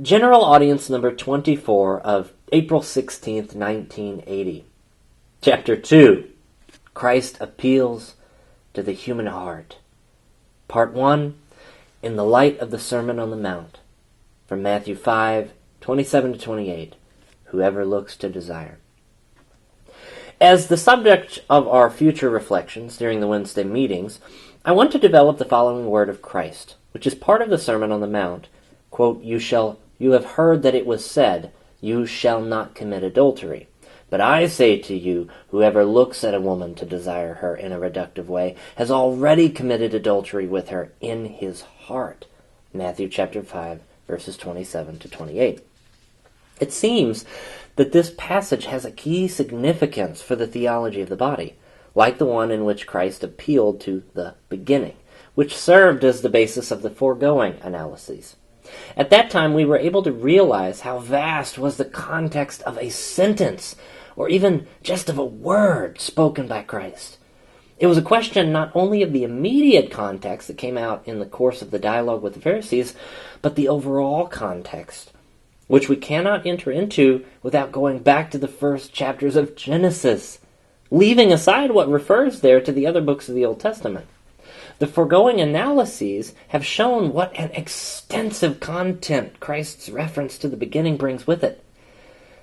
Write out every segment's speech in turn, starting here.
General Audience number 24 of April 16th, 1980. Chapter 2, Christ Appeals to the Human Heart. Part 1, In the Light of the Sermon on the Mount. From Matthew 5:27-28. Whoever looks to desire. As the subject of our future reflections during the Wednesday meetings, I want to develop the following word of Christ, which is part of the Sermon on the Mount. Quote, You have heard that it was said, You shall not commit adultery. But I say to you, whoever looks at a woman to desire her in a reductive way has already committed adultery with her in his heart. Matthew chapter 5, verses 27-28. It seems that this passage has a key significance for the theology of the body, like the one in which Christ appealed to the beginning, which served as the basis of the foregoing analyses. At that time, we were able to realize how vast was the context of a sentence, or even just of a word spoken by Christ. It was a question not only of the immediate context that came out in the course of the dialogue with the Pharisees, but the overall context, which we cannot enter into without going back to the first chapters of Genesis, leaving aside what refers there to the other books of the Old Testament. The foregoing analyses have shown what an extensive content Christ's reference to the beginning brings with it.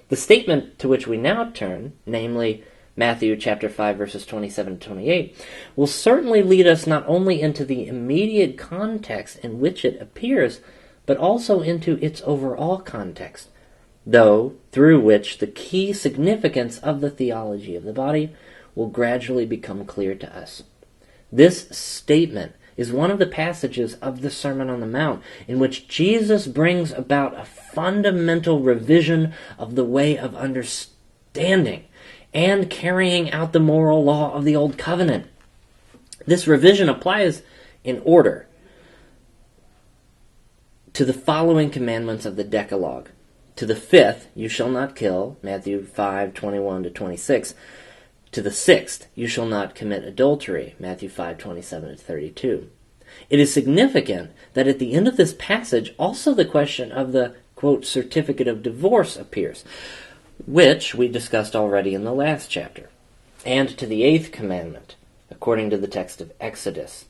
The statement to which we now turn, namely Matthew chapter 5, verses 27-28, will certainly lead us not only into the immediate context in which it appears, but also into its overall context, though through which the key significance of the theology of the body will gradually become clear to us. This statement is one of the passages of the Sermon on the Mount in which Jesus brings about a fundamental revision of the way of understanding and carrying out the moral law of the Old Covenant. This revision applies in order to the following commandments of the Decalogue. To the fifth, you shall not kill, Matthew 5:21-26. To the sixth, you shall not commit adultery, Matthew 5:27-32. It is significant that at the end of this passage, also the question of the, quote, certificate of divorce appears, which we discussed already in the last chapter. And to the eighth commandment, according to the text of Exodus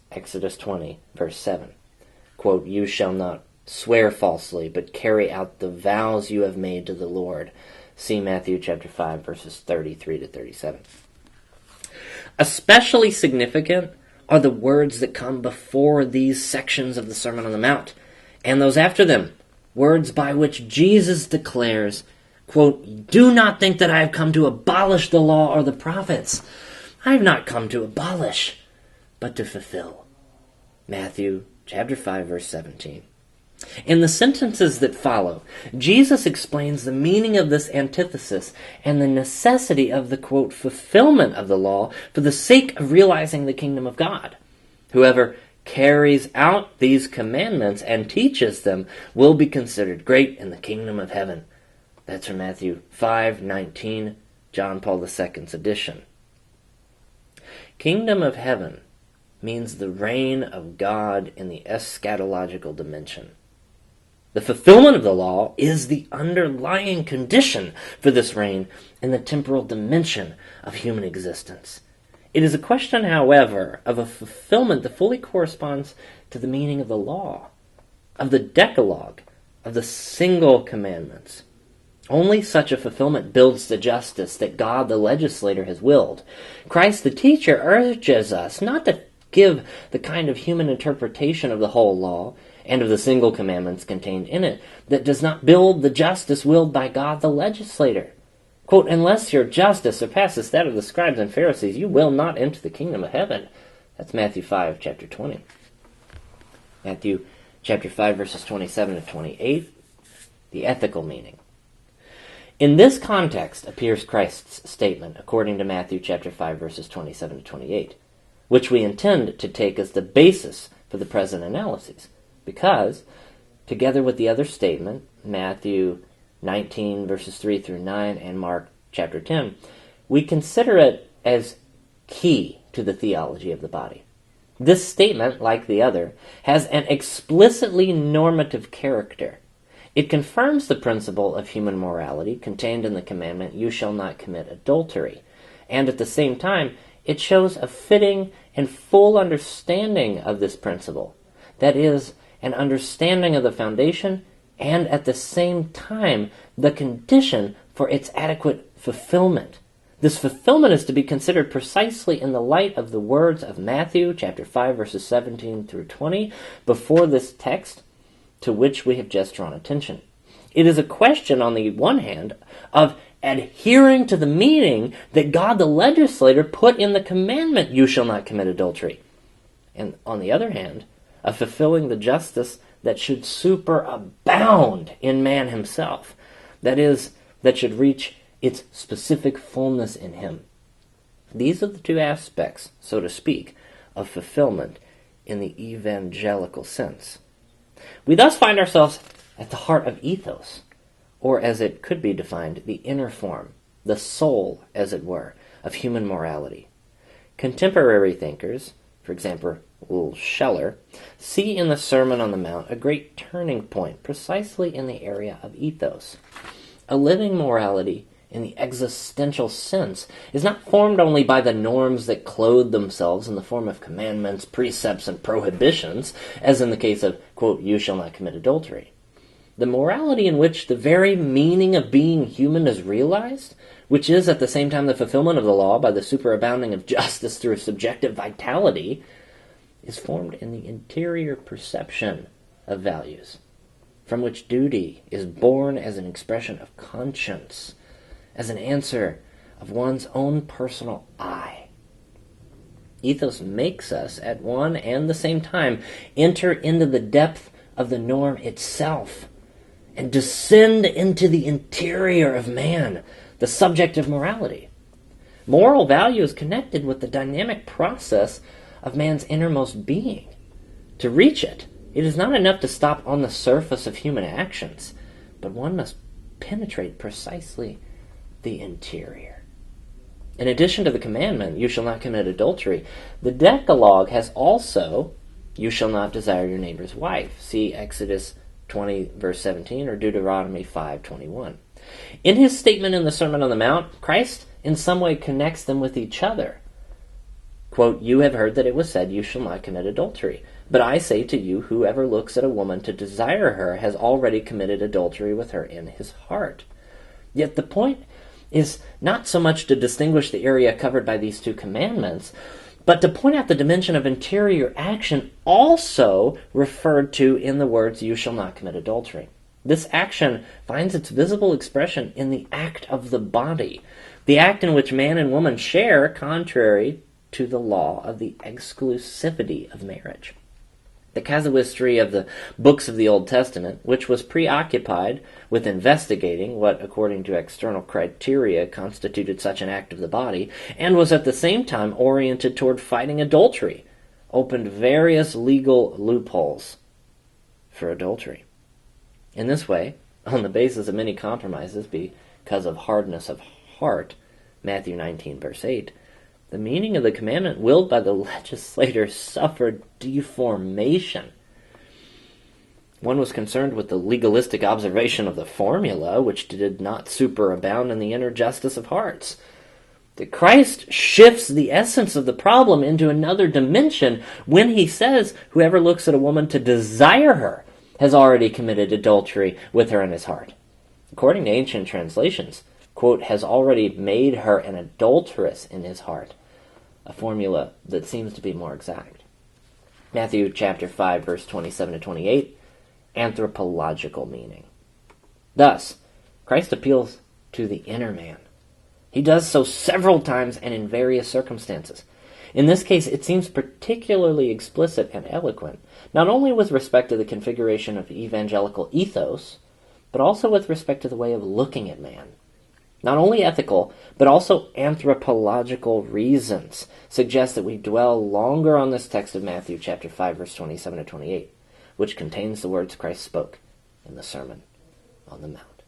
20, verse 7. Quote, You shall not swear falsely, but carry out the vows you have made to the Lord. See Matthew chapter 5, verses 33-37. Especially significant are the words that come before these sections of the Sermon on the Mount, and those after them, words by which Jesus declares, quote, Do not think that I have come to abolish the law or the prophets. I have not come to abolish, but to fulfill. Matthew chapter 5, verse 17. In the sentences that follow, Jesus explains the meaning of this antithesis and the necessity of the, quote, fulfillment of the law for the sake of realizing the kingdom of God. Whoever carries out these commandments and teaches them will be considered great in the kingdom of heaven. That's from Matthew 5:19, John Paul II's edition. Kingdom of heaven means the reign of God in the eschatological dimension. The fulfillment of the law is the underlying condition for this reign in the temporal dimension of human existence. It is a question, however, of a fulfillment that fully corresponds to the meaning of the law, of the Decalogue, of the single commandments. Only such a fulfillment builds the justice that God the legislator has willed. Christ the teacher urges us not to give the kind of human interpretation of the whole law and of the single commandments contained in it that does not build the justice willed by God the legislator. Quote, Unless your justice surpasses that of the scribes and Pharisees, you will not enter the kingdom of heaven. That's Matthew 5, chapter 20. Matthew chapter 5, verses 27-28, the ethical meaning. In this context appears Christ's statement, according to Matthew chapter 5, verses 27-28, which we intend to take as the basis for the present analyses. Because, together with the other statement, Matthew 19, verses 3-9, and Mark chapter 10, we consider it as key to the theology of the body. This statement, like the other, has an explicitly normative character. It confirms the principle of human morality contained in the commandment, "You shall not commit adultery." And at the same time, it shows a fitting and full understanding of this principle. That is, an understanding of the foundation and at the same time the condition for its adequate fulfillment. This fulfillment is to be considered precisely in the light of the words of Matthew chapter 5 verses 17 through 20 before this text to which we have just drawn attention. It is a question, on the one hand, of adhering to the meaning that God the legislator put in the commandment, "You shall not commit adultery." And on the other hand, of fulfilling the justice that should superabound in man himself. That is, that should reach its specific fullness in him. These are the two aspects, so to speak, of fulfillment in the evangelical sense. We thus find ourselves at the heart of ethos, or as it could be defined, the inner form, the soul, as it were, of human morality. Contemporary thinkers, for example, Scheller, see in the Sermon on the Mount a great turning point precisely in the area of ethos. A living morality in the existential sense is not formed only by the norms that clothe themselves in the form of commandments, precepts, and prohibitions, as in the case of, quote, "You shall not commit adultery." The morality in which the very meaning of being human is realized, which is at the same time the fulfillment of the law by the superabounding of justice through subjective vitality, is formed in the interior perception of values, from which duty is born as an expression of conscience, as an answer of one's own personal I. Ethos makes us, at one and the same time, enter into the depth of the norm itself and descend into the interior of man, the subject of morality. Moral value is connected with the dynamic process of man's innermost being. To reach it, it is not enough to stop on the surface of human actions, but one must penetrate precisely the interior. In addition to the commandment, "You shall not commit adultery," the Decalogue has also, "You shall not desire your neighbor's wife." See Exodus 20 verse 17 or Deuteronomy 5:21. In his statement in the Sermon on the Mount, Christ in some way connects them with each other. Quote, "You have heard that it was said, 'You shall not commit adultery.' But I say to you, whoever looks at a woman to desire her has already committed adultery with her in his heart." Yet the point is not so much to distinguish the area covered by these two commandments, but to point out the dimension of interior action also referred to in the words, "You shall not commit adultery." This action finds its visible expression in the act of the body, the act in which man and woman share contrary to the law of the exclusivity of marriage. The casuistry of the books of the Old Testament, which was preoccupied with investigating what, according to external criteria, constituted such an act of the body, and was at the same time oriented toward fighting adultery, opened various legal loopholes for adultery. In this way, on the basis of many compromises because of hardness of heart, Matthew 19, verse 8, the meaning of the commandment willed by the legislator suffered deformation. One was concerned with the legalistic observation of the formula, which did not superabound in the inner justice of hearts. That Christ shifts the essence of the problem into another dimension when he says, "Whoever looks at a woman to desire her has already committed adultery with her in his heart." According to ancient translations, quote, "has already made her an adulteress in his heart," a formula that seems to be more exact. Matthew chapter 5, verse 27 to 28, anthropological meaning. Thus, Christ appeals to the inner man. He does so several times and in various circumstances. In this case, it seems particularly explicit and eloquent, not only with respect to the configuration of evangelical ethos, but also with respect to the way of looking at man. Not only ethical, but also anthropological reasons suggest that we dwell longer on this text of Matthew chapter 5, verse 27 to 28, which contains the words Christ spoke in the Sermon on the Mount.